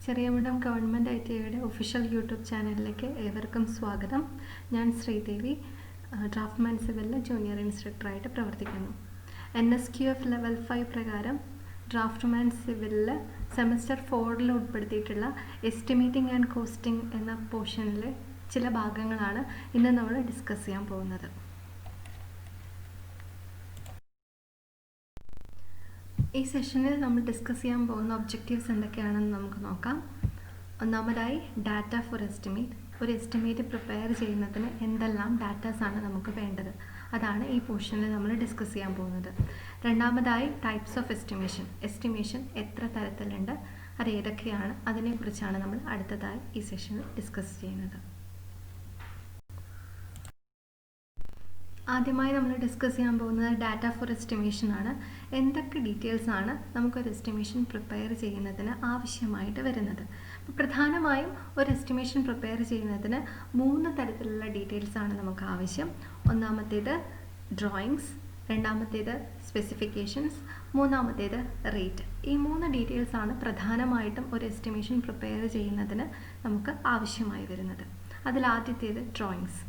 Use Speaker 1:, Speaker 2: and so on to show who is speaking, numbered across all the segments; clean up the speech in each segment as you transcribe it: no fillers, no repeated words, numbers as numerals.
Speaker 1: ചെറിയമുടം government ITIയുടെ official YouTube ചാനലിലേക്ക് ഏവർക്കും സ്വാഗതം. ഞാൻ ശ്രീദേവി, ഡ്രാഫ്റ്റ്മാൻ സിവിലിൽ ജൂനിയർ ഇൻസ്ട്രക്ടറായിട്ട് പ്രവർത്തിക്കുന്നു. NSQF ലെവൽ 5 പ്രകാരം ഡ്രാഫ്റ്റ്മാൻ സിവിലിൽ സെമസ്റ്റർ 4 ഉൾപ്പെടുത്തിയിട്ടുള്ള എസ്റ്റിമേറ്റിംഗ് ആൻഡ് കോസ്റ്റിംഗ് എന്ന പോർഷനിലെ ചില ഭാഗങ്ങളാണ് ഇന്ന് നമ്മൾ ഡിസ്കസ് ചെയ്യാൻ പോകുന്നത്. ഈ സെഷനിൽ നമ്മൾ ഡിസ്കസ് ചെയ്യാൻ പോകുന്ന ഒബ്ജക്റ്റീവ്സ് എന്തൊക്കെയാണെന്ന് നമുക്ക് നോക്കാം. ഒന്നാമതായി ഡാറ്റ ഫോർ എസ്റ്റിമേറ്റ്. ഒരു എസ്റ്റിമേറ്റ് പ്രിപ്പയർ ചെയ്യുന്നതിന് എന്തെല്ലാം ഡാറ്റാസാണ് നമുക്ക് വേണ്ടത്, അതാണ് ഈ പോർഷനിൽ നമ്മൾ ഡിസ്കസ് ചെയ്യാൻ പോകുന്നത്. രണ്ടാമതായി ടൈപ്സ് ഓഫ് എസ്റ്റിമേഷൻ. എസ്റ്റിമേഷൻ എത്ര തരത്തിലുണ്ട്, അത് ഏതൊക്കെയാണ്, അതിനെക്കുറിച്ചാണ് നമ്മൾ അടുത്തതായി ഈ സെഷനിൽ ഡിസ്കസ് ചെയ്യുന്നത്. ആദ്യമായി നമ്മൾ ഡിസ്കസ് ചെയ്യാൻ പോകുന്നത് ഡാറ്റ ഫോർ എസ്റ്റിമേഷൻ ആണ്. എന്തൊക്കെ ഡീറ്റെയിൽസ് ആണ് നമുക്കൊരു എസ്റ്റിമേഷൻ പ്രിപ്പയർ ചെയ്യുന്നതിന് ആവശ്യമായിട്ട് വരുന്നത്. അപ്പോൾ പ്രധാനമായും ഒരു എസ്റ്റിമേഷൻ പ്രിപ്പയർ ചെയ്യുന്നതിന് 3 തരത്തിലുള്ള ഡീറ്റെയിൽസ് ആണ് നമുക്ക് ആവശ്യം. ഒന്നാമത്തേത് ഡ്രോയിങ്സ്, രണ്ടാമത്തേത് സ്പെസിഫിക്കേഷൻസ്, മൂന്നാമത്തേത് റേറ്റ്. ഈ 3 ഡീറ്റെയിൽസ് ആണ് പ്രധാനമായിട്ടും ഒരു എസ്റ്റിമേഷൻ പ്രിപ്പയർ ചെയ്യുന്നതിന് നമുക്ക് ആവശ്യമായി വരുന്നത്. അതിലാദ്യത്തേത് ഡ്രോയിങ്സ്.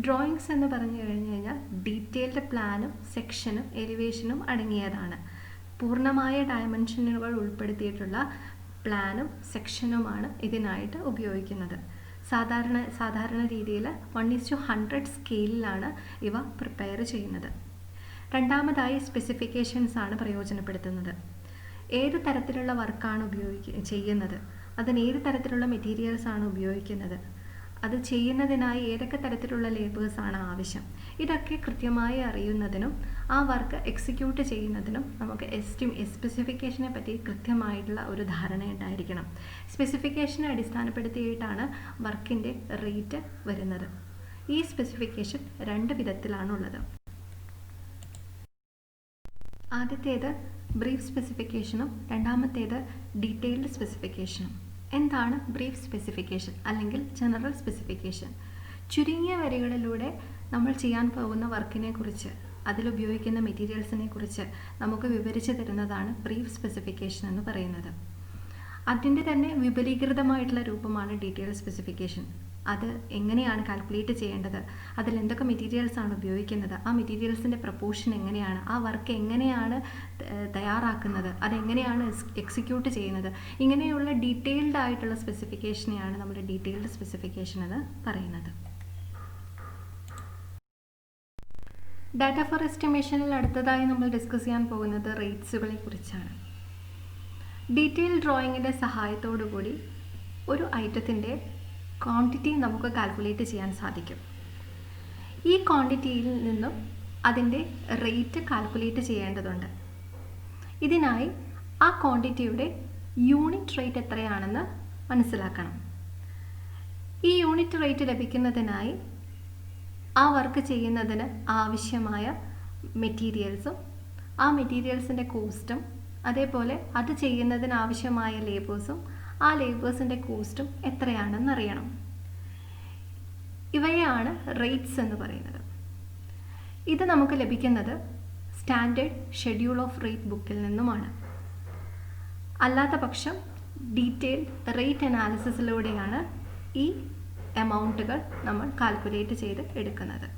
Speaker 1: ഡ്രോയിങ്സ് എന്ന് പറഞ്ഞു കഴിഞ്ഞാൽ ഡീറ്റെയിൽഡ് പ്ലാനും സെക്ഷനും എലിവേഷനും അടങ്ങിയതാണ്. പൂർണ്ണമായ ഡയമെൻഷനുകൾ ഉൾപ്പെടുത്തിയിട്ടുള്ള പ്ലാനും സെക്ഷനുമാണ് ഇതിനായിട്ട് ഉപയോഗിക്കുന്നത്. സാധാരണ രീതിയിൽ 1:100 സ്കെയിലിലാണ് ഇവ പ്രിപ്പയർ ചെയ്യുന്നത്. രണ്ടാമതായി സ്പെസിഫിക്കേഷൻസ് ആണ് പ്രയോജനപ്പെടുത്തുന്നത്. ഏത് തരത്തിലുള്ള വർക്കാണ് ചെയ്യുന്നത്, അതിന് ഏത് തരത്തിലുള്ള മെറ്റീരിയൽസ് ആണ് ഉപയോഗിക്കുന്നത്, അത് ചെയ്യുന്നതിനായി ഏതൊക്കെ തരത്തിലുള്ള ലേബേഴ്സാണ് ആവശ്യം, ഇതൊക്കെ കൃത്യമായി അറിയുന്നതിനും ആ വർക്ക് എക്സിക്യൂട്ട് ചെയ്യുന്നതിനും നമുക്ക് സ്പെസിഫിക്കേഷനെ പറ്റി കൃത്യമായിട്ടുള്ള ഒരു ധാരണ ഉണ്ടായിരിക്കണം. സ്പെസിഫിക്കേഷനെ അടിസ്ഥാനപ്പെടുത്തിയിട്ടാണ് വർക്കിൻ്റെ റേറ്റ് വരുന്നത്. ഈ സ്പെസിഫിക്കേഷൻ 2 വിധത്തിലാണുള്ളത്. ആദ്യത്തേത് ബ്രീഫ് സ്പെസിഫിക്കേഷനും രണ്ടാമത്തേത് ഡീറ്റെയിൽഡ് സ്പെസിഫിക്കേഷനും. എന്താണ് ബ്രീഫ് സ്പെസിഫിക്കേഷൻ അല്ലെങ്കിൽ ജനറൽ സ്പെസിഫിക്കേഷൻ? ചുരുങ്ങിയ വരികളിലൂടെ നമ്മൾ ചെയ്യാൻ പോകുന്ന വർക്കിനെ കുറിച്ച്, അതിലുപയോഗിക്കുന്ന മെറ്റീരിയൽസിനെ കുറിച്ച് നമുക്ക് വിവരിച്ചു തരുന്നതാണ് ബ്രീഫ് സ്പെസിഫിക്കേഷൻ എന്ന് പറയുന്നത്. അതിൻ്റെ തന്നെ വിപുലീകൃതമായിട്ടുള്ള രൂപമാണ് ഡീറ്റെയിൽ സ്പെസിഫിക്കേഷൻ. അത് എങ്ങനെയാണ് കാൽക്കുലേറ്റ് ചെയ്യേണ്ടത്, അതിൽ എന്തൊക്കെ മെറ്റീരിയൽസ് ആണ് ഉപയോഗിക്കുന്നത്, ആ മെറ്റീരിയൽസിൻ്റെ പ്രപ്പോർഷൻ എങ്ങനെയാണ്, ആ വർക്ക് എങ്ങനെയാണ് തയ്യാറാക്കുന്നത്, അതെങ്ങനെയാണ് എക്സിക്യൂട്ട് ചെയ്യുന്നത്, ഇങ്ങനെയുള്ള ഡീറ്റെയിൽഡ് ആയിട്ടുള്ള സ്പെസിഫിക്കേഷനെയാണ് നമ്മൾ ഡീറ്റെയിൽഡ് സ്പെസിഫിക്കേഷൻ എന്ന് പറയുന്നത്. ഡാറ്റ ഫോർ എസ്റ്റിമേഷനിൽ അടുത്തതായി നമ്മൾ ഡിസ്കസ് ചെയ്യാൻ പോകുന്നത് റേറ്റ്സുകളെ കുറിച്ചാണ്. ഡീറ്റെയിൽ ഡ്രോയിങ്ങിൻ്റെ സഹായത്തോടു കൂടി ഒരു ഐറ്റത്തിൻ്റെ ക്വാണ്ടിറ്റി നമുക്ക് കാൽക്കുലേറ്റ് ചെയ്യാൻ സാധിക്കും. ഈ ക്വാണ്ടിറ്റിയിൽ നിന്നും അതിൻ്റെ റേറ്റ് കാൽക്കുലേറ്റ് ചെയ്യേണ്ടതുണ്ട്. ഇതിനായി ആ ക്വാണ്ടിറ്റിയുടെ യൂണിറ്റ് റേറ്റ് എത്രയാണെന്ന് മനസ്സിലാക്കണം. ഈ യൂണിറ്റ് റേറ്റ് ലഭിക്കുന്നതിനായി ആ വർക്ക് ചെയ്യുന്നതിന് ആവശ്യമായ മെറ്റീരിയൽസും ആ മെറ്റീരിയൽസിൻ്റെ കോസ്റ്റും അതേപോലെ അത് ചെയ്യുന്നതിന് ആവശ്യമായ ലേബേഴ്സും ആ ലേബേഴ്സിൻ്റെ കോസ്റ്റും എത്രയാണെന്ന് അറിയണം. ഇവയാണ് റേറ്റ്സ് എന്ന് പറയുന്നത്. ഇത് നമുക്ക് ലഭിക്കുന്നത് സ്റ്റാൻഡേർഡ് ഷെഡ്യൂൾ ഓഫ് റേറ്റ് ബുക്കിൽ നിന്നുമാണ്. അല്ലാത്ത പക്ഷം ഡീറ്റെയിൽ റേറ്റ് അനാലിസിസിലൂടെയാണ് ഈ എമൗണ്ടുകൾ നമ്മൾ കാൽക്കുലേറ്റ് ചെയ്ത് എടുക്കുന്നത്.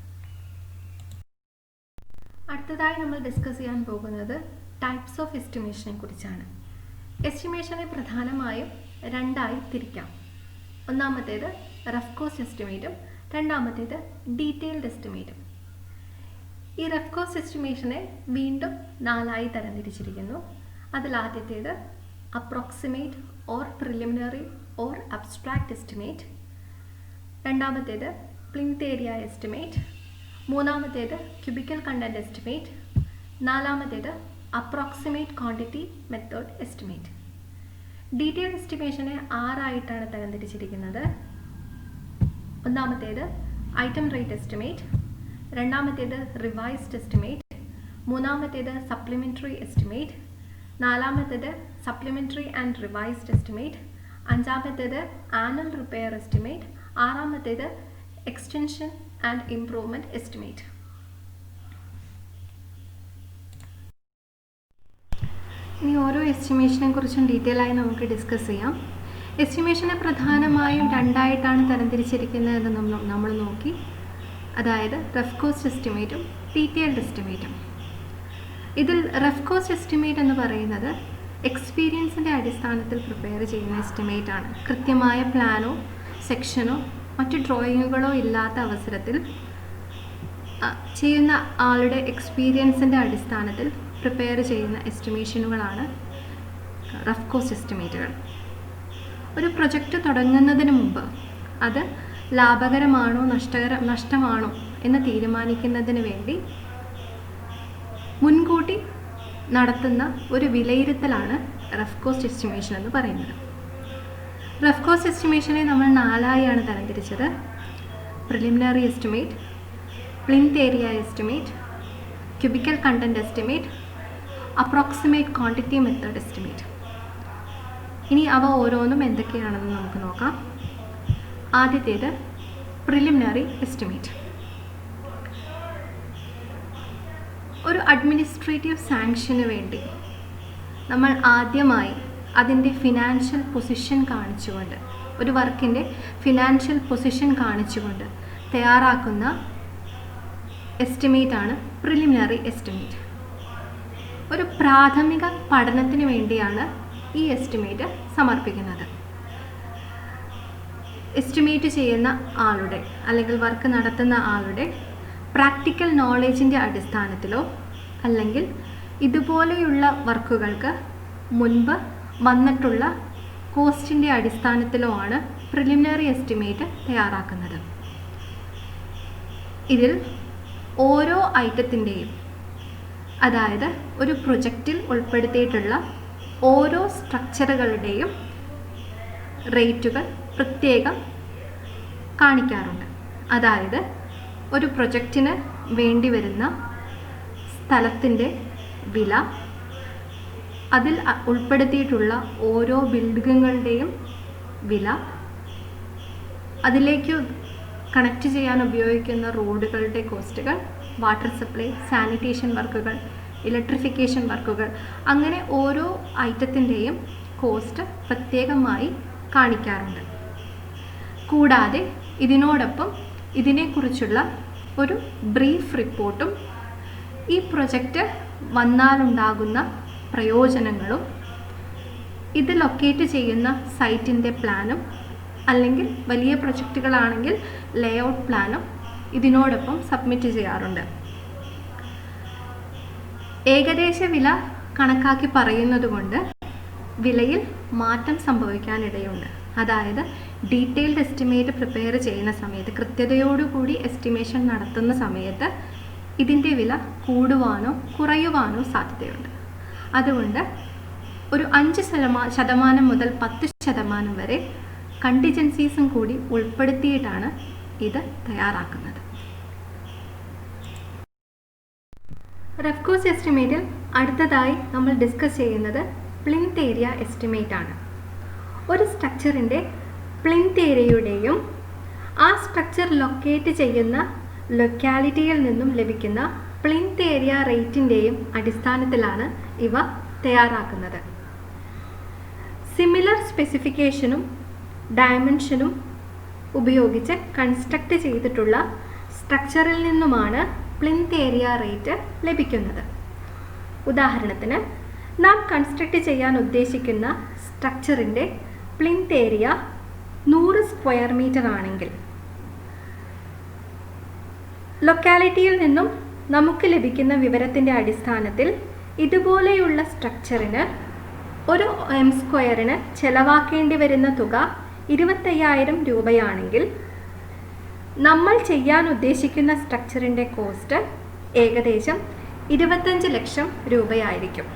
Speaker 1: അടുത്തതായി നമ്മൾ ഡിസ്കസ് ചെയ്യാൻ പോകുന്നത് ടൈപ്സ് ഓഫ് എസ്റ്റിമേഷനെ കുറിച്ചാണ്. എസ്റ്റിമേഷനെ പ്രധാനമായും 2ആയി തിരിക്കാം. ഒന്നാമത്തേത് റഫ് കോസ്റ്റ് എസ്റ്റിമേറ്റും രണ്ടാമത്തേത് ഡീറ്റെയിൽഡ് എസ്റ്റിമേറ്റും. ഈ റഫ് കോസ്റ്റ് എസ്റ്റിമേഷനെ വീണ്ടും 4ആയി തരംതിരിച്ചിരിക്കുന്നു. അതിലാദ്യത്തേത് approximate or preliminary or abstract estimate, രണ്ടാമത്തേത് പ്ലിന്ത് ഏരിയ എസ്റ്റിമേറ്റ്, മൂന്നാമത്തേത് ക്യൂബിക്കൽ കണ്ടന്റ് എസ്റ്റിമേറ്റ്, നാലാമത്തേത് approximate quantity method estimate. Detail എസ്റ്റിമേഷനെ 6ആയിട്ടാണ് തരംതിരിച്ചിരിക്കുന്നത്. ഒന്നാമത്തേത് ഐറ്റം റേറ്റ് എസ്റ്റിമേറ്റ്, രണ്ടാമത്തേത് റിവൈസ്ഡ് എസ്റ്റിമേറ്റ്, മൂന്നാമത്തേത് സപ്ലിമെൻ്ററി എസ്റ്റിമേറ്റ്, നാലാമത്തേത് സപ്ലിമെൻ്ററി ആൻഡ് റിവൈസ്ഡ് എസ്റ്റിമേറ്റ്, അഞ്ചാമത്തേത് ആനുവൽ റിപ്പയർ എസ്റ്റിമേറ്റ്, ആറാമത്തേത് എക്സ്റ്റൻഷൻ ആൻഡ് ഇംപ്രൂവ്മെൻറ്റ് എസ്റ്റിമേറ്റ്. ഇനി ഓരോ എസ്റ്റിമേഷനെ കുറിച്ചും ഡീറ്റെയിൽ ആയി നമുക്ക് ഡിസ്കസ് ചെയ്യാം. എസ്റ്റിമേഷനെ പ്രധാനമായും രണ്ടായിട്ടാണ് തരംതിരിച്ചിരിക്കുന്നതെന്ന് നമ്മൾ നോക്കി. അതായത് റഫ് കോസ്റ്റ് എസ്റ്റിമേറ്റും ഡീറ്റെയിൽഡ് എസ്റ്റിമേറ്റും. ഇതിൽ റഫ് കോസ്റ്റ് എസ്റ്റിമേറ്റ് എന്ന് പറയുന്നത് എക്സ്പീരിയൻസിൻ്റെ അടിസ്ഥാനത്തിൽ പ്രിപ്പയർ ചെയ്യുന്ന എസ്റ്റിമേറ്റ് ആണ്. കൃത്യമായ പ്ലാനോ സെക്ഷനോ മറ്റ് ഡ്രോയിങ്ങുകളോ ഇല്ലാത്ത അവസരത്തിൽ ചെയ്യുന്ന ആളുടെ എക്സ്പീരിയൻസിൻ്റെ അടിസ്ഥാനത്തിൽ പ്രിപ്പയർ ചെയ്യുന്ന എസ്റ്റിമേഷനുകളാണ് റഫ് കോസ്റ്റ് എസ്റ്റിമേറ്റുകൾ. ഒരു പ്രൊജക്റ്റ് തുടങ്ങുന്നതിന് മുമ്പ് അത് ലാഭകരമാണോ നഷ്ടമാണോ എന്ന് തീരുമാനിക്കുന്നതിന് വേണ്ടി മുൻകൂട്ടി നടത്തുന്ന ഒരു വിലയിരുത്തലാണ് റഫ് കോസ്റ്റ് എസ്റ്റിമേഷൻ എന്ന് പറയുന്നത്. റഫ് കോസ്റ്റ് എസ്റ്റിമേഷനെ നമ്മൾ 4ആയാണ് തരംതിരിച്ചത്. Preliminary estimate, plinth area estimate, cubical content estimate, approximate quantity method estimate. ഇനി അവ ഓരോന്നും എന്തൊക്കെയാണെന്ന് നമുക്ക് നോക്കാം. ആദ്യത്തേത് പ്രിലിമിനറി എസ്റ്റിമേറ്റ്. ഒരു അഡ്മിനിസ്ട്രേറ്റീവ് സാങ്ഷന് വേണ്ടി നമ്മൾ ആദ്യമായി അതിൻ്റെ ഫിനാൻഷ്യൽ പൊസിഷൻ കാണിച്ചുകൊണ്ട്, ഒരു വർക്കിൻ്റെ ഫിനാൻഷ്യൽ പൊസിഷൻ കാണിച്ചുകൊണ്ട് തയ്യാറാക്കുന്ന എസ്റ്റിമേറ്റാണ് പ്രിലിമിനറി എസ്റ്റിമേറ്റ്. ഒരു പ്രാഥമിക പഠനത്തിന് വേണ്ടിയാണ് ഈ എസ്റ്റിമേറ്റ് സമർപ്പിക്കുന്നത്. എസ്റ്റിമേറ്റ് ചെയ്യുന്ന ആളുടെ അല്ലെങ്കിൽ വർക്ക് നടത്തുന്ന ആളുടെ പ്രാക്ടിക്കൽ നോളേജിൻ്റെ അടിസ്ഥാനത്തിലോ അല്ലെങ്കിൽ ഇതുപോലെയുള്ള വർക്കുകൾക്ക് മുൻപ് വന്നിട്ടുള്ള കോസ്റ്റിൻ്റെ അടിസ്ഥാനത്തിലോ ആണ് പ്രിലിമിനറി എസ്റ്റിമേറ്റ് തയ്യാറാക്കുന്നത്. ഇതിൽ ഓരോ ഐറ്റത്തിൻ്റെയും, അതായത് ഒരു പ്രൊജക്റ്റിൽ ഉൾപ്പെടുത്തിയിട്ടുള്ള ഓരോ സ്ട്രക്ചറുകളുടെയും റേറ്റുകൾ പ്രത്യേകം കാണിക്കാറുണ്ട്. അതായത് ഒരു പ്രൊജക്റ്റിന് വേണ്ടി വരുന്ന സ്ഥലത്തിൻ്റെ വില, അതിൽ ഉൾപ്പെടുത്തിയിട്ടുള്ള ഓരോ ബിൽഡിങ്ങുകളുടെയും വില, അതിലേക്ക് കണക്ട് ചെയ്യാൻ ഉപയോഗിക്കുന്ന റോഡുകളുടെ കോസ്റ്റുകൾ, വാട്ടർ സപ്ലൈ, സാനിറ്റേഷൻ വർക്കുകൾ, ഇലക്ട്രിഫിക്കേഷൻ വർക്കുകൾ, അങ്ങനെ ഓരോ ഐറ്റത്തിൻ്റെയും കോസ്റ്റ് പ്രത്യേകമായി കാണിക്കാറുണ്ട്. കൂടാതെ ഇതിനോടൊപ്പം ഇതിനെക്കുറിച്ചുള്ള ഒരു ബ്രീഫ് റിപ്പോർട്ടും ഈ പ്രൊജക്റ്റ് വന്നാലുണ്ടാകുന്ന പ്രയോജനങ്ങളും ഇത് ലൊക്കേറ്റ് ചെയ്യുന്ന സൈറ്റിൻ്റെ പ്ലാനും, അല്ലെങ്കിൽ വലിയ പ്രൊജക്റ്റുകളാണെങ്കിൽ ലേഔട്ട് പ്ലാനും ഇതിനോടൊപ്പം സബ്മിറ്റ് ചെയ്യാറുണ്ട്. ഏകദേശ വില കണക്കാക്കി പറയുന്നത് കൊണ്ട് വിലയിൽ മാറ്റം സംഭവിക്കാനിടയുണ്ട്. അതായത് ഡീറ്റെയിൽഡ് എസ്റ്റിമേറ്റ് പ്രിപ്പയർ ചെയ്യുന്ന സമയത്ത്, കൃത്യതയോടുകൂടി എസ്റ്റിമേഷൻ നടത്തുന്ന സമയത്ത് ഇതിൻ്റെ വില കൂടുവാനോ കുറയുവാനോ സാധ്യതയുണ്ട്. അതുകൊണ്ട് ഒരു 5% മുതൽ 10% വരെ കണ്ടിജൻസീസും കൂടി ഉൾപ്പെടുത്തിയിട്ടാണ് ഇത് തയ്യാറാക്കുന്നത്. റഫ് കോസ്റ്റ് എസ്റ്റിമേറ്റിൽ അടുത്തതായി നമ്മൾ ഡിസ്കസ് ചെയ്യുന്നത് പ്ലിന്ത് ഏരിയ എസ്റ്റിമേറ്റ് ആണ്. ഒരു സ്ട്രക്ചറിൻ്റെ പ്ലിന്ത് ഏരിയയുടെയും ആ സ്ട്രക്ചർ ലൊക്കേറ്റ് ചെയ്യുന്ന ലൊക്കാലിറ്റിയിൽ നിന്നും ലഭിക്കുന്ന പ്ലിന്ത് ഏരിയ റേറ്റിൻ്റെയും അടിസ്ഥാനത്തിലാണ് ഇവ തയ്യാറാക്കുന്നത്. സിമിലർ സ്പെസിഫിക്കേഷനും ഡയമെൻഷനും ഉപയോഗിച്ച് കൺസ്ട്രക്റ്റ് ചെയ്തിട്ടുള്ള സ്ട്രക്ചറിൽ നിന്നുമാണ് പ്ലിന്ത് ഏരിയ റേറ്റ് ലഭിക്കുന്നത്. ഉദാഹരണത്തിന്, നാം കൺസ്ട്രക്റ്റ് ചെയ്യാൻ ഉദ്ദേശിക്കുന്ന സ്ട്രക്ചറിൻ്റെ പ്ലിന്ത് ഏരിയ 100 സ്ക്വയർ മീറ്റർ ആണെങ്കിൽ ലൊക്കാലിറ്റിയിൽ നിന്നും നമുക്ക് ലഭിക്കുന്ന വിവരത്തിൻ്റെ അടിസ്ഥാനത്തിൽ ഇതുപോലെയുള്ള സ്ട്രക്ചറിന് ഒരു m² ചെലവാക്കേണ്ടി വരുന്ന തുക 25,000 രൂപയാണെങ്കിൽ നമ്മൾ ചെയ്യാൻ ഉദ്ദേശിക്കുന്ന സ്ട്രക്ചറിൻ്റെ കോസ്റ്റ് ഏകദേശം 25 ലക്ഷം രൂപയായിരിക്കും.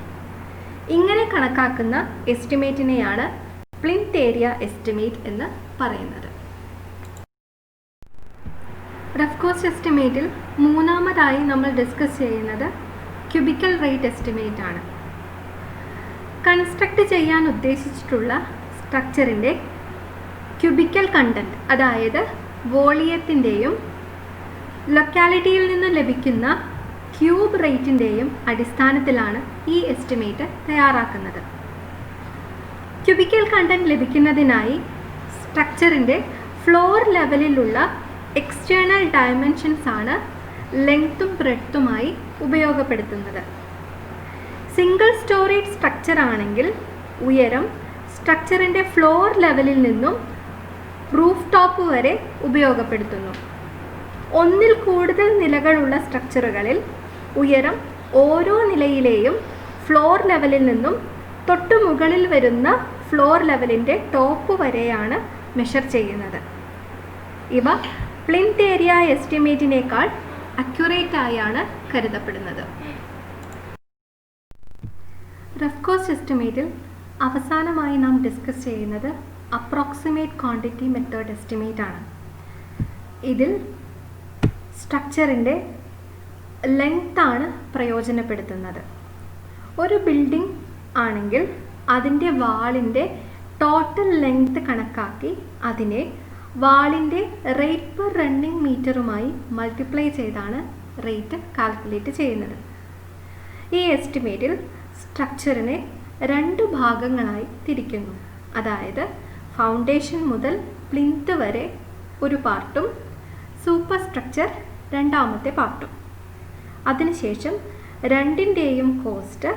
Speaker 1: ഇങ്ങനെ കണക്കാക്കുന്ന എസ്റ്റിമേറ്റിനെയാണ് പ്ലിന്ത് ഏരിയ എസ്റ്റിമേറ്റ് എന്ന് പറയുന്നത്. റഫ് കോസ്റ്റ് എസ്റ്റിമേറ്റിൽ മൂന്നാമതായി നമ്മൾ ഡിസ്കസ് ചെയ്യുന്നത് ക്യൂബിക്കൽ റേറ്റ് എസ്റ്റിമേറ്റ് ആണ്. കൺസ്ട്രക്റ്റ് ചെയ്യാൻ ഉദ്ദേശിച്ചിട്ടുള്ള സ്ട്രക്ചറിൻ്റെ ക്യൂബിക്കൽ കണ്ടന്റ്, അതായത് വോളിയത്തിൻ്റെയും ലൊക്കാലിറ്റിയിൽ നിന്ന് ലഭിക്കുന്ന ക്യൂബ് റേറ്റിൻ്റെയും അടിസ്ഥാനത്തിലാണ് ഈ എസ്റ്റിമേറ്റ് തയ്യാറാക്കുന്നത്. ക്യൂബിക്കൽ കണ്ടന്റ് ലഭിക്കുന്നതിനായി സ്ട്രക്ചറിൻ്റെ ഫ്ലോർ ലെവലിലുള്ള എക്സ്റ്റേണൽ ഡയമെൻഷൻസ് ആണ് ലെങ്ത്തും ബ്രെഡ്ത്തുമായി ഉപയോഗപ്പെടുത്തുന്നത്. സിംഗിൾ സ്റ്റോറേജ് സ്ട്രക്ചർ ആണെങ്കിൽ ഉയരം സ്ട്രക്ചറിൻ്റെ ഫ്ലോർ ലെവലിൽ നിന്നും റൂഫ് ടോപ്പ് വരെ ഉപയോഗപ്പെടുത്തുന്നു. ഒന്നിൽ കൂടുതൽ നിലകളുള്ള സ്ട്രക്ചറുകളിൽ ഉയരം ഓരോ നിലയിലെയും ഫ്ലോർ ലെവലിൽ നിന്നും തൊട്ടു മുകളിൽ വരുന്ന ഫ്ലോർ ലെവലിൻ്റെ ടോപ്പ് വരെയാണ് മെഷർ ചെയ്യുന്നത്. ഇവ പ്ലിന്ത് ഏരിയ എസ്റ്റിമേറ്റിനേക്കാൾ അക്യുറേറ്റ് ആയാണ് കരുതപ്പെടുന്നത്. റഫ് കോസ്റ്റ് എസ്റ്റിമേറ്റിൽ അവസാനമായി നാം ഡിസ്കസ് ചെയ്യുന്നത് അപ്രോക്സിമേറ്റ് ക്വാണ്ടിറ്റി മെത്തേഡ് എസ്റ്റിമേറ്റ് ആണ്. ഇതിൽ സ്ട്രക്ചറിൻ്റെ ലെങ്ത്താണ് പ്രയോജനപ്പെടുത്തുന്നത്. ഒരു ബിൽഡിംഗ് ആണെങ്കിൽ അതിൻ്റെ വാളിൻ്റെ ടോട്ടൽ ലെങ്ത് കണക്കാക്കി അതിനെ വാളിൻ്റെ റേറ്റ് പെർ റണ്ണിങ് മീറ്ററുമായി മൾട്ടിപ്ലൈ ചെയ്താണ് റേറ്റ് കാൽക്കുലേറ്റ് ചെയ്യുന്നത്. ഈ എസ്റ്റിമേറ്റിൽ സ്ട്രക്ചറിനെ 2 ഭാഗങ്ങളായി തിരിക്കുന്നു. അതായത് ഫൗണ്ടേഷൻ മുതൽ പ്ലിന്ത് വരെ ഒരു പാർട്ടും സൂപ്പർ സ്ട്രക്ചർ രണ്ടാമത്തെ പാർട്ടും. അതിനുശേഷം രണ്ടിൻ്റെയും കോസ്റ്റ്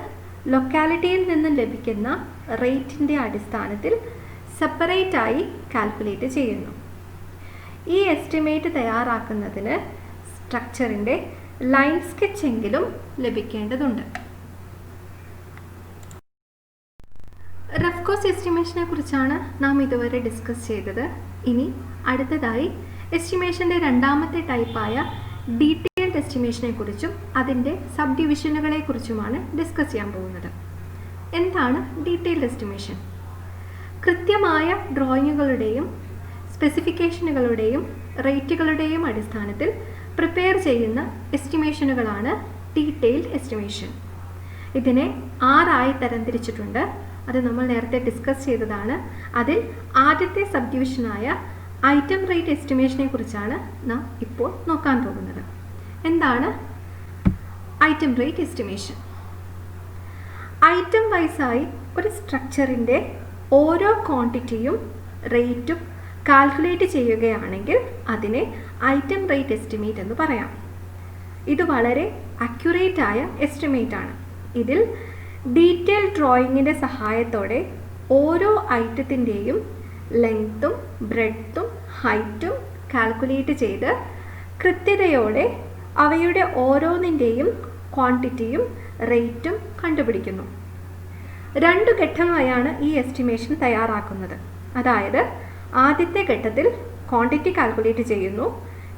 Speaker 1: ലൊക്കാലിറ്റിയിൽ നിന്ന് ലഭിക്കുന്ന റേറ്റിൻ്റെ അടിസ്ഥാനത്തിൽ സെപ്പറേറ്റ് ആയി കാൽക്കുലേറ്റ് ചെയ്യുന്നു. ഈ എസ്റ്റിമേറ്റ് തയ്യാറാക്കുന്നതിന് സ്ട്രക്ചറിൻ്റെ ലൈൻ സ്കെച്ച് എങ്കിലും ലഭിക്കേണ്ടതുണ്ട്. റഫ് കോസ്റ്റ് എസ്റ്റിമേഷനെ കുറിച്ചാണ് നാം ഇതുവരെ ഡിസ്കസ് ചെയ്തത്. ഇനി അടുത്തതായി എസ്റ്റിമേഷൻ്റെ രണ്ടാമത്തെ ടൈപ്പായ ഡീറ്റെയിൽഡ് എസ്റ്റിമേഷനെ കുറിച്ചും അതിൻ്റെ സബ് ഡിവിഷനുകളെ കുറിച്ചുമാണ് ഡിസ്കസ് ചെയ്യാൻ പോകുന്നത്. എന്താണ് ഡീറ്റെയിൽഡ് എസ്റ്റിമേഷൻ? കൃത്യമായ ഡ്രോയിങ്ങുകളുടെയും സ്പെസിഫിക്കേഷനുകളുടെയും റേറ്റുകളുടെയും അടിസ്ഥാനത്തിൽ പ്രിപ്പയർ ചെയ്യുന്ന എസ്റ്റിമേഷനുകളാണ് ഡീറ്റെയിൽഡ് എസ്റ്റിമേഷൻ. ഇതിനെ 6 തരംതിരിച്ചിട്ടുണ്ട്. അത് നമ്മൾ നേരത്തെ ഡിസ്കസ് ചെയ്തതാണ്. അതിൽ ആദ്യത്തെ സബ് ഡിവിഷനായ ഐറ്റം റേറ്റ് എസ്റ്റിമേഷനെ കുറിച്ചാണ് നാം ഇപ്പോൾ നോക്കാൻ പോകുന്നത്. എന്താണ് ഐറ്റം റേറ്റ് എസ്റ്റിമേഷൻ? ഐറ്റം വൈസായി ഒരു സ്ട്രക്ചറിൻ്റെ ഓരോ ക്വാണ്ടിറ്റിയും റേറ്റും കാൽക്കുലേറ്റ് ചെയ്യുകയാണെങ്കിൽ അതിനെ ഐറ്റം റേറ്റ് എസ്റ്റിമേറ്റ് എന്ന് പറയാം. ഇത് വളരെ അക്യുറേറ്റ് ആയ എസ്റ്റിമേറ്റ് ആണ്. ഇതിൽ ഡീറ്റെയിൽ ഡ്രോയിങ്ങിൻ്റെ സഹായത്തോടെ ഓരോ ഐറ്റത്തിൻ്റെയും ലെങ്ത്തും ബ്രെഡ്ത്തും ഹൈറ്റും കാൽക്കുലേറ്റ് ചെയ്ത് കൃത്യതയോടെ അവയുടെ ഓരോന്നിൻ്റെയും ക്വാണ്ടിറ്റിയും റേറ്റും കണ്ടുപിടിക്കുന്നു. 2 ഘട്ടമായാണ് ഈ എസ്റ്റിമേഷൻ തയ്യാറാക്കുന്നത്. അതായത് ആദ്യത്തെ ഘട്ടത്തിൽ ക്വാണ്ടിറ്റി കാൽക്കുലേറ്റ് ചെയ്യുന്നു.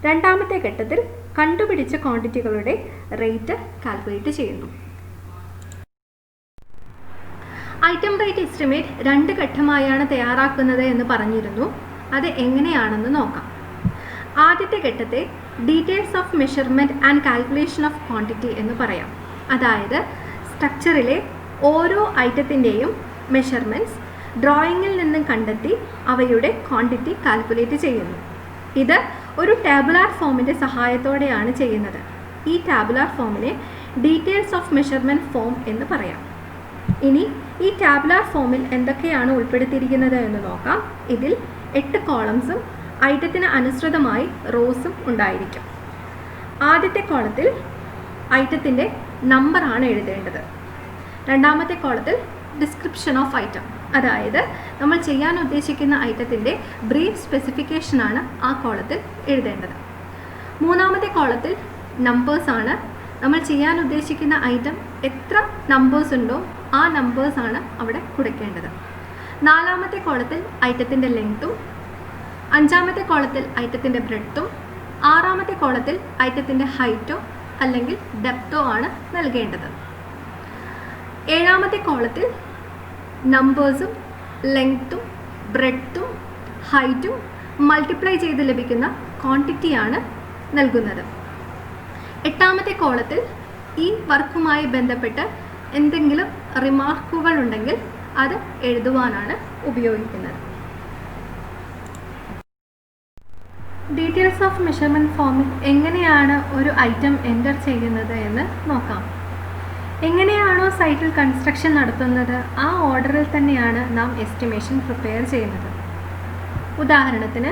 Speaker 1: രണ്ടാമത്തെ ഘട്ടത്തിൽ കണ്ടുപിടിച്ച ക്വാണ്ടിറ്റികളുടെ റേറ്റ് കാൽക്കുലേറ്റ് ചെയ്യുന്നു. ഐറ്റം റേറ്റ് എസ്റ്റിമേറ്റ് 2 ഘട്ടമായാണ് തയ്യാറാക്കുന്നത് എന്ന് പറഞ്ഞിരുന്നു. അത് എങ്ങനെയാണെന്ന് നോക്കാം. ആദ്യത്തെ ഘട്ടത്തെ details of measurement and calculation of quantity എന്ന് പറയാം. അതായത് സ്ട്രക്ചറിലെ ഓരോ ഐറ്റത്തിൻ്റെയും മെഷർമെൻറ്റ്സ് ഡ്രോയിങ്ങിൽ നിന്നും കണ്ടെത്തി അവയുടെ ക്വാണ്ടിറ്റി കാൽക്കുലേറ്റ് ചെയ്യുന്നു. ഇത് ഒരു ടാബുലാർ ഫോമിൻ്റെ സഹായത്തോടെയാണ് ചെയ്യുന്നത്. ഈ ടാബുലാർ ഫോമിനെ ഡീറ്റെയിൽസ് ഓഫ് മെഷർമെൻറ്റ് ഫോം എന്ന് പറയാം. ഇനി ഈ ടാബുലാർ ഫോമിൽ എന്തൊക്കെയാണ് ഉൾപ്പെടുത്തിയിരിക്കുന്നത് എന്ന് നോക്കാം. ഇതിൽ 8 കോളംസും ഐറ്റത്തിന് അനുസൃതമായി റോസും ഉണ്ടായിരിക്കും. ആദ്യത്തെ കോളത്തിൽ ഐറ്റത്തിൻ്റെ നമ്പറാണ് എഴുതേണ്ടത്. രണ്ടാമത്തെ കോളത്തിൽ ഡിസ്ക്രിപ്ഷൻ ഓഫ് ഐറ്റം, അതായത് നമ്മൾ ചെയ്യാൻ ഉദ്ദേശിക്കുന്ന ഐറ്റത്തിൻ്റെ ബ്രീഫ് സ്പെസിഫിക്കേഷനാണ് ആ കോളത്തിൽ എഴുതേണ്ടത്. മൂന്നാമത്തെ കോളത്തിൽ നമ്പേഴ്സാണ്. നമ്മൾ ചെയ്യാൻ ഉദ്ദേശിക്കുന്ന ഐറ്റം എത്ര നമ്പേഴ്സ് ഉണ്ടോ ആ നമ്പേഴ്സാണ് അവിടെ കൊടുക്കേണ്ടത്. നാലാമത്തെ കോളത്തിൽ ഐറ്റത്തിൻ്റെ ലെങ്ത്തും, അഞ്ചാമത്തെ കോളത്തിൽ ഐറ്റത്തിൻ്റെ ബ്രെഡ്ത്തും, ആറാമത്തെ കോളത്തിൽ ഐറ്റത്തിൻ്റെ ഹൈറ്റോ അല്ലെങ്കിൽ ഡെപ്തോ ആണ് നൽകേണ്ടത്. ഏഴാമത്തെ കോളത്തിൽ നമ്പേഴ്സും ലെങ്ത്തും ബ്രെഡ്ത്തും ഹൈറ്റും മൾട്ടിപ്ലൈ ചെയ്ത് ലഭിക്കുന്ന ക്വാണ്ടിറ്റിയാണ് നൽകുന്നത്. എട്ടാമത്തെ കോളത്തിൽ ഈ വർക്കുമായി ബന്ധപ്പെട്ട് എന്തെങ്കിലും റിമാർക്കുകൾ ഉണ്ടെങ്കിൽ അത് എഴുതുവാനാണ് ഉപയോഗിക്കുന്നത്. ഡീറ്റെയിൽസ് ഓഫ് മെഷർമെൻറ്റ് ഫോമിൽ എങ്ങനെയാണ് ഒരു ഐറ്റം എൻ്റർ ചെയ്യുന്നത് എന്ന് നോക്കാം. എങ്ങനെയാണോ സൈറ്റിൽ കൺസ്ട്രക്ഷൻ നടത്തുന്നത് ആ ഓർഡറിൽ തന്നെയാണ് നാം എസ്റ്റിമേഷൻ പ്രിപ്പയർ ചെയ്യുന്നത്. ഉദാഹരണത്തിന്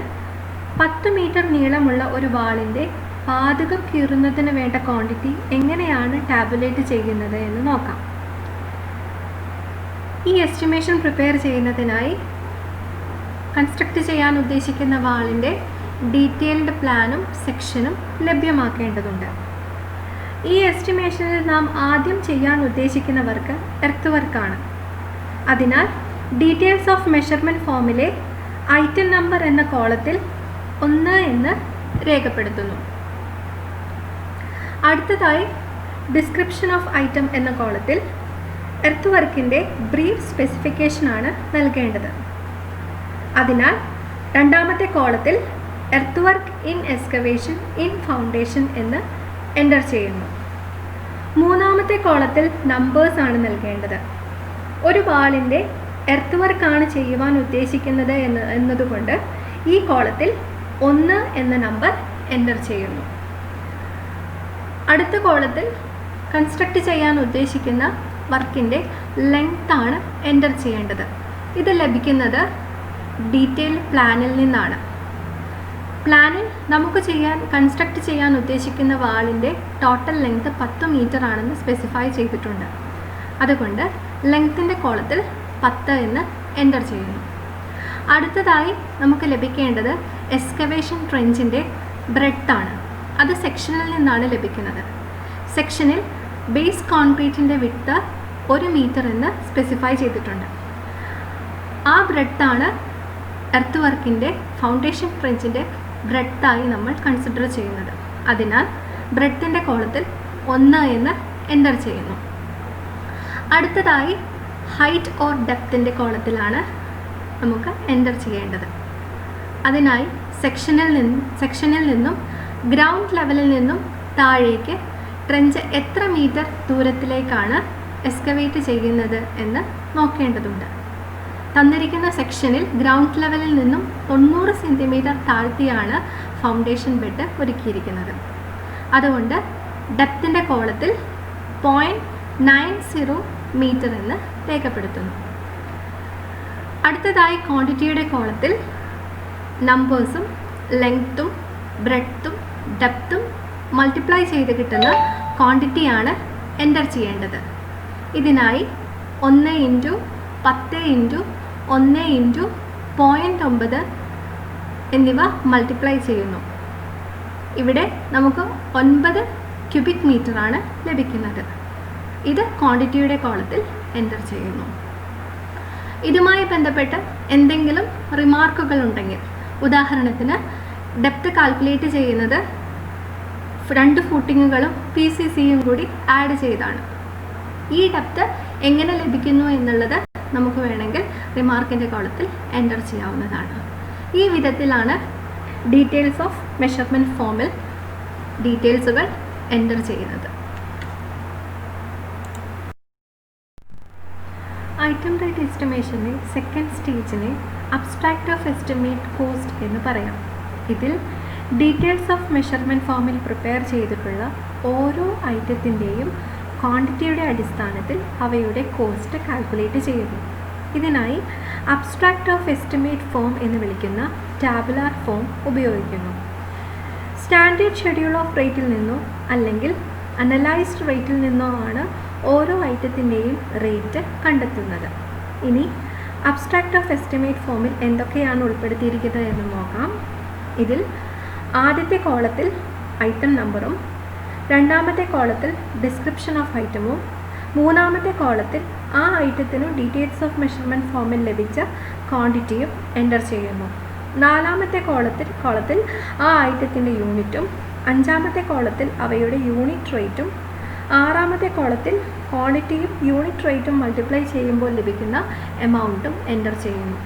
Speaker 1: 10 മീറ്റർ നീളമുള്ള ഒരു വാളിൻ്റെ പാതകം കീറുന്നതിന് വേണ്ട ക്വാണ്ടിറ്റി എങ്ങനെയാണ് ടാബുലേറ്റ് ചെയ്യുന്നത് എന്ന് നോക്കാം. ഈ എസ്റ്റിമേഷൻ പ്രിപ്പയർ ചെയ്യുന്നതിനായി കൺസ്ട്രക്റ്റ് ചെയ്യാൻ ഉദ്ദേശിക്കുന്ന വാളിൻ്റെ ഡീറ്റെയിൽഡ് പ്ലാനും സെക്ഷനും ലഭ്യമാക്കേണ്ടതുണ്ട്. ഈ എസ്റ്റിമേഷനിൽ നാം ആദ്യം ചെയ്യാൻ ഉദ്ദേശിക്കുന്ന വർക്ക് എർത്ത് വർക്കാണ്. അതിനാൽ ഡീറ്റെയിൽസ് ഓഫ് മെഷർമെൻറ്റ് ഫോമിലെ ഐറ്റം നമ്പർ എന്ന കോളത്തിൽ 1 എന്ന് രേഖപ്പെടുത്തുന്നു. അടുത്തതായി ഡിസ്ക്രിപ്ഷൻ ഓഫ് ഐറ്റം എന്ന കോളത്തിൽ എർത്ത് വർക്കിൻ്റെ ബ്രീഫ് സ്പെസിഫിക്കേഷനാണ് നൽകേണ്ടത്. അതിനാൽ രണ്ടാമത്തെ കോളത്തിൽ earth work in excavation in foundation എന്ന് എൻ്റർ ചെയ്യുന്നു. മൂന്നാമത്തെ കോളത്തിൽ നമ്പേഴ്സ് ആണ് നൽകേണ്ടത്. ഒരു വാളിൻ്റെ എർത്ത് വർക്കാണ് ചെയ്യുവാൻ ഉദ്ദേശിക്കുന്നത് എന്നതുകൊണ്ട് ഈ കോളത്തിൽ 1 എന്ന നമ്പർ എൻ്റർ ചെയ്യുന്നു. അടുത്ത കോളത്തിൽ കൺസ്ട്രക്റ്റ് ചെയ്യാൻ ഉദ്ദേശിക്കുന്ന വർക്കിൻ്റെ ലെങ്ത് ആണ് എൻ്റർ ചെയ്യേണ്ടത്. ഇത് ലഭിക്കുന്നത് ഡീറ്റെയിൽ പ്ലാനിൽ നിന്നാണ്. പ്ലാനിൽ നമുക്ക് കൺസ്ട്രക്റ്റ് ചെയ്യാൻ ഉദ്ദേശിക്കുന്ന വാളിൻ്റെ ടോട്ടൽ ലെങ്ത് 10 മീറ്റർ ആണെന്ന് സ്പെസിഫൈ ചെയ്തിട്ടുണ്ട്. അതുകൊണ്ട് ലെങ്ത്തിൻ്റെ കോളത്തിൽ 10 എന്ന് എൻ്റർ ചെയ്യുന്നു. അടുത്തതായി നമുക്ക് ലഭിക്കേണ്ടത് എക്സ്കവേഷൻ ട്രെഞ്ചിൻ്റെ ബ്രെഡ്ത്ത് ആണ്. അത് സെക്ഷനിൽ നിന്നാണ് ലഭിക്കുന്നത്. സെക്ഷനിൽ ബേസ് കോൺക്രീറ്റിൻ്റെ വിഡ്ത്ത് 1 മീറ്റർ എന്ന് സ്പെസിഫൈ ചെയ്തിട്ടുണ്ട്. ആ ബ്രെഡ്ത്താണ് എർത്ത് വർക്കിൻ്റെ ഫൗണ്ടേഷൻ ട്രെഞ്ചിൻ്റെ ബ്രെഡ്ത്തായി നമ്മൾ കൺസിഡർ ചെയ്യുന്നത്. അതിനാൽ ബ്രെഡ്ത്തിൻ്റെ കോളത്തിൽ 1 എന്ന് എൻ്റർ ചെയ്യുന്നു. അടുത്തതായി ഹൈറ്റ് ഓർ ഡെപ്തിൻ്റെ കോളത്തിലാണ് നമുക്ക് എൻ്റർ ചെയ്യേണ്ടത്. അതിനായി സെക്ഷനിൽ നിന്നും ഗ്രൗണ്ട് ലെവലിൽ നിന്നും താഴേക്ക് ട്രെഞ്ച് എത്ര മീറ്റർ ദൂരത്തിലേക്കാണ് എക്സ്കവേറ്റ് ചെയ്യുന്നത് എന്ന് നോക്കേണ്ടതുണ്ട്. തന്നിരിക്കുന്ന സെക്ഷനിൽ ഗ്രൗണ്ട് ലെവലിൽ നിന്നും 90 സെൻറ്റിമീറ്റർ താഴ്ത്തിയാണ് ഫൗണ്ടേഷൻ ബെഡ് ഒരുക്കിയിരിക്കുന്നത്. അതുകൊണ്ട് ഡെപ്തിൻ്റെ കോളത്തിൽ 0.90 മീറ്റർ എന്ന് രേഖപ്പെടുത്തുന്നു. അടുത്തതായി ക്വാണ്ടിറ്റിയുടെ കോളത്തിൽ നമ്പേഴ്സും ലെങ്ത്തും ബ്രെഡ്ത്തും ഡെപ്തും മൾട്ടിപ്ലൈ ചെയ്ത് കിട്ടുന്ന ക്വാണ്ടിറ്റിയാണ് എൻ്റർ ചെയ്യേണ്ടത്. ഇതിനായി 1 × 10 × 1 × 0.9 എന്നിവ മൾട്ടിപ്ലൈ ചെയ്യുന്നു. ഇവിടെ നമുക്ക് 9 ക്യൂബിക് മീറ്റർ ആണ് ലഭിക്കുന്നത്. ഇത് ക്വാണ്ടിറ്റിയുടെ കോളത്തിൽ എൻ്റർ ചെയ്യുന്നു. ഇതുമായി ബന്ധപ്പെട്ട് എന്തെങ്കിലും റിമാർക്കുകൾ ഉണ്ടെങ്കിൽ, ഉദാഹരണത്തിന് ഡെപ്ത് കാൽക്കുലേറ്റ് ചെയ്യുന്നത് 2 ഫൂട്ടിങ്ങുകളും PCCയും കൂടി ആഡ് ചെയ്താണ്. ഈ ഡെപ്ത് എങ്ങനെ ലഭിക്കുന്നു എന്നുള്ളത് നമുക്ക് വേണമെങ്കിൽ റിമാർക്കിൻ്റെ കോളത്തിൽ എൻ്റർ ചെയ്യാവുന്നതാണ്. ഈ വിധത്തിലാണ് ഡീറ്റെയിൽസ് ഓഫ് മെഷർമെൻറ്റ് ഫോമിൽ ഡീറ്റെയിൽസുകൾ എൻ്റർ ചെയ്യുന്നത്. ഐറ്റം റേറ്റ് എസ്റ്റിമേഷൻ്റെ സെക്കൻഡ് സ്റ്റേജിനെ അബ്സ്ട്രാക്റ്റ് ഓഫ് എസ്റ്റിമേറ്റ് കോസ്റ്റ് എന്ന് പറയാം. ഇതിൽ ഡീറ്റെയിൽസ് ഓഫ് മെഷർമെൻറ്റ് ഫോമിൽ പ്രിപ്പയർ ചെയ്തിട്ടുള്ള ഓരോ ഐറ്റത്തിൻ്റെയും ക്വാണ്ടിറ്റിയുടെ അടിസ്ഥാനത്തിൽ അവയുടെ കോസ്റ്റ് കാൽക്കുലേറ്റ് ചെയ്യുന്നു. ഇതിനായി അബ്സ്ട്രാക്റ്റ് ഓഫ് എസ്റ്റിമേറ്റ് ഫോം എന്ന് വിളിക്കുന്ന ടാബുലാർ ഫോം ഉപയോഗിക്കുന്നു. സ്റ്റാൻഡേർഡ് ഷെഡ്യൂൾ ഓഫ് റേറ്റിൽ നിന്നോ അല്ലെങ്കിൽ അനലൈസ്ഡ് റേറ്റിൽ നിന്നോ ആണ് ഓരോ ഐറ്റത്തിൻ്റെയും റേറ്റ് കണ്ടെത്തുന്നത്. ഇനി അബ്സ്ട്രാക്റ്റ് ഓഫ് എസ്റ്റിമേറ്റ് ഫോമിൽ എന്തൊക്കെയാണ് ഉൾപ്പെടുത്തിയിരിക്കുന്നത് എന്ന് നോക്കാം. ഇതിൽ ആദ്യത്തെ കോളത്തിൽ ഐറ്റം നമ്പറും, രണ്ടാമത്തെ കോളത്തിൽ ഡിസ്ക്രിപ്ഷൻ ഓഫ് ഐറ്റമും, മൂന്നാമത്തെ കോളത്തിൽ ആ ഐറ്റത്തിനു ഡീറ്റെയിൽസ് ഓഫ് മെഷർമെൻറ്റ് ഫോമിൽ ലഭിച്ച ക്വാണ്ടിറ്റിയും എൻ്റർ ചെയ്യുന്നു. നാലാമത്തെ കോളത്തിൽ ആ ഐറ്റത്തിൻ്റെ യൂണിറ്റും, അഞ്ചാമത്തെ കോളത്തിൽ അവയുടെ യൂണിറ്റ് റേറ്റും, ആറാമത്തെ കോളത്തിൽ ക്വാണ്ടിറ്റിയും യൂണിറ്റ് റേറ്റും മൾട്ടിപ്ലൈ ചെയ്യുമ്പോൾ ലഭിക്കുന്ന എമൗണ്ടും എൻ്റർ ചെയ്യുന്നു.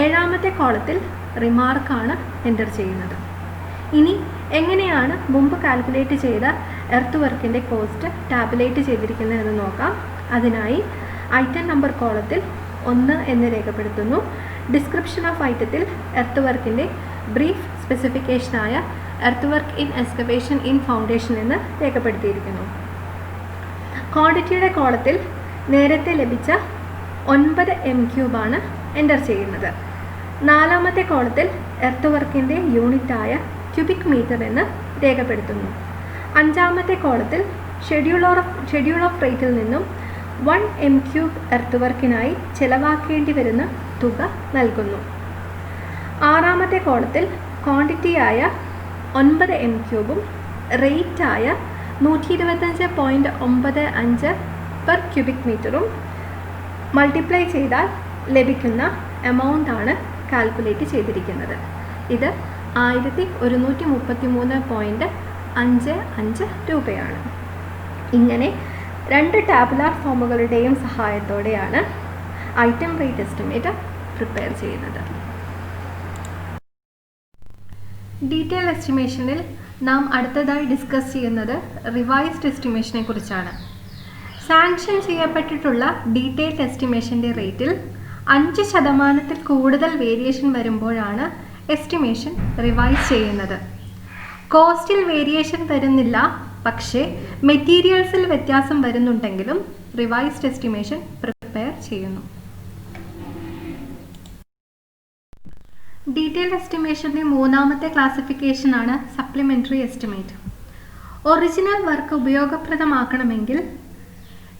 Speaker 1: ഏഴാമത്തെ കോളത്തിൽ റിമാർക്കാണ് എൻ്റർ ചെയ്യുന്നത്. ഇനി എങ്ങനെയാണ് മുമ്പ് കാൽക്കുലേറ്റ് ചെയ്ത എർത്ത് വർക്കിൻ്റെ കോസ്റ്റ് ടാബുലേറ്റ് ചെയ്തിരിക്കുന്നതെന്ന് നോക്കാം. അതിനായി ഐറ്റം നമ്പർ കോളത്തിൽ 1 എന്ന് രേഖപ്പെടുത്തുന്നു. ഡിസ്ക്രിപ്ഷൻ ഓഫ് ഐറ്റത്തിൽ എർത്ത് വർക്കിൻ്റെ ബ്രീഫ് സ്പെസിഫിക്കേഷനായ earth work in excavation in foundation എന്ന് രേഖപ്പെടുത്തിയിരിക്കുന്നു. ക്വാണ്ടിറ്റിയുടെ കോളത്തിൽ നേരത്തെ ലഭിച്ച 9 m³ ആണ് എൻ്റർ ചെയ്യുന്നത്. 4ാമത്തെ കോളത്തിൽ എർത്ത് വർക്കിൻ്റെ യൂണിറ്റായ ക്യൂബിക് മീറ്റർ എന്ന് രേഖപ്പെടുത്തുന്നു. 5ാമത്തെ കോളത്തിൽ ഷെഡ്യൂൾ ഓഫ് റേറ്റിൽ നിന്നും 1 m³ എർത്ത് വർക്കിനായി ചെലവാക്കേണ്ടി വരുന്ന തുക നൽകുന്നു. 6ാമത്തെ കോളത്തിൽ ക്വാണ്ടിറ്റിയായ 9 m³ റേറ്റായ 125.95 പെർ ക്യൂബിക് മീറ്ററും മൾട്ടിപ്ലൈ ചെയ്താൽ ലഭിക്കുന്ന എമൗണ്ട് ആണ് കാൽക്കുലേറ്റ് ചെയ്തിരിക്കുന്നത്. ഇത് 1133.55 രൂപയാണ്. ഇങ്ങനെ 2 ടാബുലാർ ഫോമുകളുടെയും സഹായത്തോടെയാണ് ഐറ്റം റേറ്റ് എസ്റ്റിമേറ്റ് പ്രിപ്പയർ ചെയ്യുന്നത്. ഡീറ്റെയിൽ എസ്റ്റിമേഷനിൽ നാം അടുത്തതായി ഡിസ്കസ് ചെയ്യുന്നത് റിവൈസ്ഡ് എസ്റ്റിമേഷനെ കുറിച്ചാണ്. സാങ്ഷൻ ചെയ്യപ്പെട്ടിട്ടുള്ള ഡീറ്റെയിൽഡ് എസ്റ്റിമേഷൻ്റെ റേറ്റിൽ 5% കൂടുതൽ വേരിയേഷൻ വരുമ്പോഴാണ് എസ്റ്റിമേഷൻ റിവൈസ് ചെയ്യുന്നത്. കോസ്റ്റിൽ വേരിയേഷൻ വരുന്നില്ല, പക്ഷേ മെറ്റീരിയൽസിൽ വ്യത്യാസം വരുന്നുണ്ടെങ്കിലും റിവൈസ്ഡ് എസ്റ്റിമേഷൻ പ്രിപ്പയർ ചെയ്യുന്നു. ഡീറ്റെയിൽഡ് എസ്റ്റിമേഷൻ്റെ 3ാമത്തെ ക്ലാസിഫിക്കേഷനാണ് സപ്ലിമെൻ്ററി എസ്റ്റിമേറ്റ്. ഒറിജിനൽ വർക്ക് ഉപയോഗപ്രദമാക്കണമെങ്കിൽ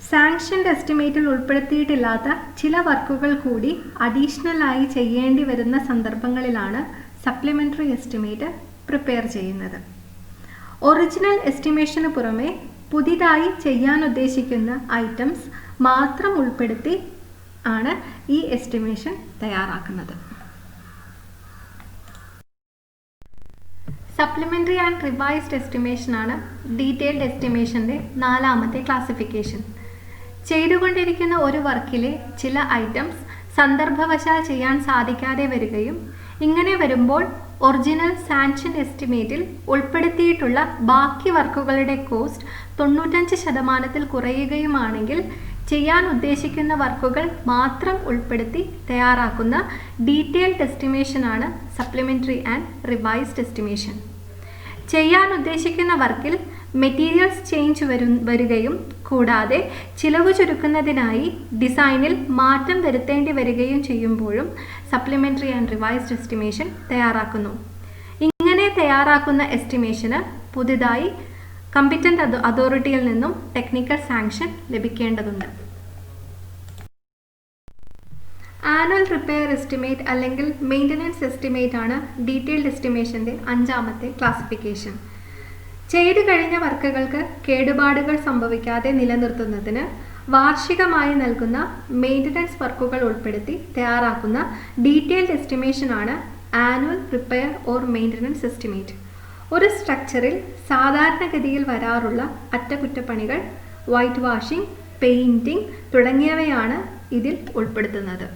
Speaker 1: സാങ്ഷൻഡ് എസ്റ്റിമേറ്റിൽ ഉൾപ്പെടുത്തിയിട്ടില്ലാത്ത ചില വർക്കുകൾ കൂടി അഡീഷണലായി ചെയ്യേണ്ടി വരുന്ന സന്ദർഭങ്ങളിലാണ് സപ്ലിമെൻ്ററി എസ്റ്റിമേറ്റ് പ്രിപ്പയർ ചെയ്യുന്നത്. ഒറിജിനൽ എസ്റ്റിമേഷന് പുറമെ പുതിയതായി ചെയ്യാൻ ഉദ്ദേശിക്കുന്ന ഐറ്റംസ് മാത്രം ഉൾപ്പെടുത്തി ആണ് ഈ എസ്റ്റിമേഷൻ തയ്യാറാക്കുന്നത്. സപ്ലിമെൻ്ററി ആൻഡ് റിവൈസ്ഡ് എസ്റ്റിമേഷനാണ് ഡീറ്റെയിൽഡ് എസ്റ്റിമേഷൻ്റെ 4ാമത്തെ ക്ലാസിഫിക്കേഷൻ. ചെയ്തുകൊണ്ടിരിക്കുന്ന ഒരു വർക്കിലെ ചില ഐറ്റംസ് സന്ദർഭവശാൽ ചെയ്യാൻ സാധിക്കാതെ വരികയും ഇങ്ങനെ വരുമ്പോൾ ഒറിജിനൽ സാങ്ഷൻ എസ്റ്റിമേറ്റിൽ ഉൾപ്പെടുത്തിയിട്ടുള്ള ബാക്കി വർക്കുകളുടെ കോസ്റ്റ് 95% കുറയുകയുമാണെങ്കിൽ ചെയ്യാൻ ഉദ്ദേശിക്കുന്ന വർക്കുകൾ മാത്രം ഉൾപ്പെടുത്തി തയ്യാറാക്കുന്ന ഡീറ്റെയിൽഡ് എസ്റ്റിമേഷനാണ് സപ്ലിമെൻ്ററി ആൻഡ് റിവൈസ്ഡ് എസ്റ്റിമേഷൻ. ചെയ്യാൻ ഉദ്ദേശിക്കുന്ന വർക്കിൽ മെറ്റീരിയൽസ് ചേഞ്ച് വരികയും കൂടാതെ ചിലവ് ചുരുക്കുന്നതിനായി ഡിസൈനിൽ മാറ്റം വരുത്തേണ്ടി വരികയും ചെയ്യുമ്പോഴും സപ്ലിമെൻ്ററി ആൻഡ് റിവൈസ്ഡ് എസ്റ്റിമേഷൻ തയ്യാറാക്കുന്നു. ഇങ്ങനെ തയ്യാറാക്കുന്ന എസ്റ്റിമേഷന് പുതുതായി കമ്പിറ്റൻ്റ് അതോറിറ്റിയിൽ നിന്നും ടെക്നിക്കൽ സാങ്ഷൻ ലഭിക്കേണ്ടതുണ്ട്. ആനുവൽ റിപ്പയർ എസ്റ്റിമേറ്റ് അല്ലെങ്കിൽ മെയിൻ്റനൻസ് എസ്റ്റിമേറ്റ് ആണ് ഡീറ്റെയിൽഡ് എസ്റ്റിമേഷൻ്റെ 5ാമത്തെ ക്ലാസിഫിക്കേഷൻ. ചെയ്തു കഴിഞ്ഞ വർക്കുകൾക്ക് കേടുപാടുകൾ സംഭവിക്കാതെ നിലനിർത്തുന്നതിന് വാർഷികമായി നൽകുന്ന മെയിൻ്റനൻസ് വർക്കുകൾ ഉൾപ്പെടുത്തി തയ്യാറാക്കുന്ന ഡീറ്റെയിൽഡ് എസ്റ്റിമേഷനാണ് annual repair or maintenance estimate. ഒരു സ്ട്രക്ചറിൽ സാധാരണഗതിയിൽ വരാറുള്ള അറ്റകുറ്റപ്പണികൾ, വൈറ്റ് വാഷിംഗ്, പെയിൻറ്റിംഗ് തുടങ്ങിയവയാണ് ഇതിൽ ഉൾപ്പെടുത്തുന്നത്.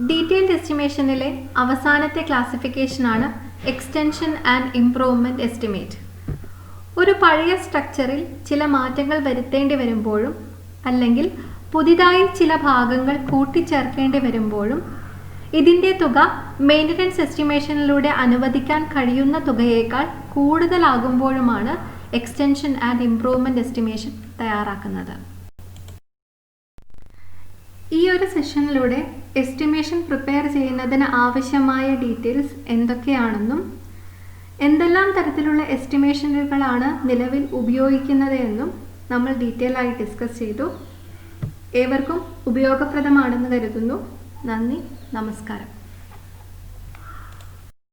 Speaker 1: ഡീറ്റെയിൽഡ് എസ്റ്റിമേഷനിലെ അവസാനത്തെ ക്ലാസിഫിക്കേഷനാണ് എക്സ്റ്റൻഷൻ ആൻഡ് ഇംപ്രൂവ്മെൻറ്റ് എസ്റ്റിമേറ്റ്. ഒരു പഴയ സ്ട്രക്ചറിൽ ചില മാറ്റങ്ങൾ വരുത്തേണ്ടി വരുമ്പോഴും അല്ലെങ്കിൽ പുതിയതായി ചില ഭാഗങ്ങൾ കൂട്ടിച്ചേർക്കേണ്ടി വരുമ്പോഴും ഇതിൻ്റെ തുക മെയിൻ്റനൻസ് എസ്റ്റിമേഷനിലൂടെ അനുവദിക്കാൻ കഴിയുന്ന തുകയേക്കാൾ കൂടുതലാകുമ്പോഴുമാണ് എക്സ്റ്റൻഷൻ ആൻഡ് ഇംപ്രൂവ്മെൻറ്റ് എസ്റ്റിമേഷൻ തയ്യാറാക്കുന്നത്. ഈ ഒരു സെഷനിലൂടെ എസ്റ്റിമേഷൻ പ്രിപ്പയർ ചെയ്യുന്നതിന് ആവശ്യമായ ഡീറ്റെയിൽസ് എന്തൊക്കെയാണെന്നും എന്തെല്ലാം തരത്തിലുള്ള എസ്റ്റിമേഷനുകളാണ് നിലവിൽ ഉപയോഗിക്കുന്നത് എന്നും നമ്മൾ ഡീറ്റെയിൽ ആയി ഡിസ്കസ് ചെയ്തു. ഏവർക്കും ഉപയോഗപ്രദമാണെന്ന് കരുതുന്നു. നന്ദി, നമസ്കാരം.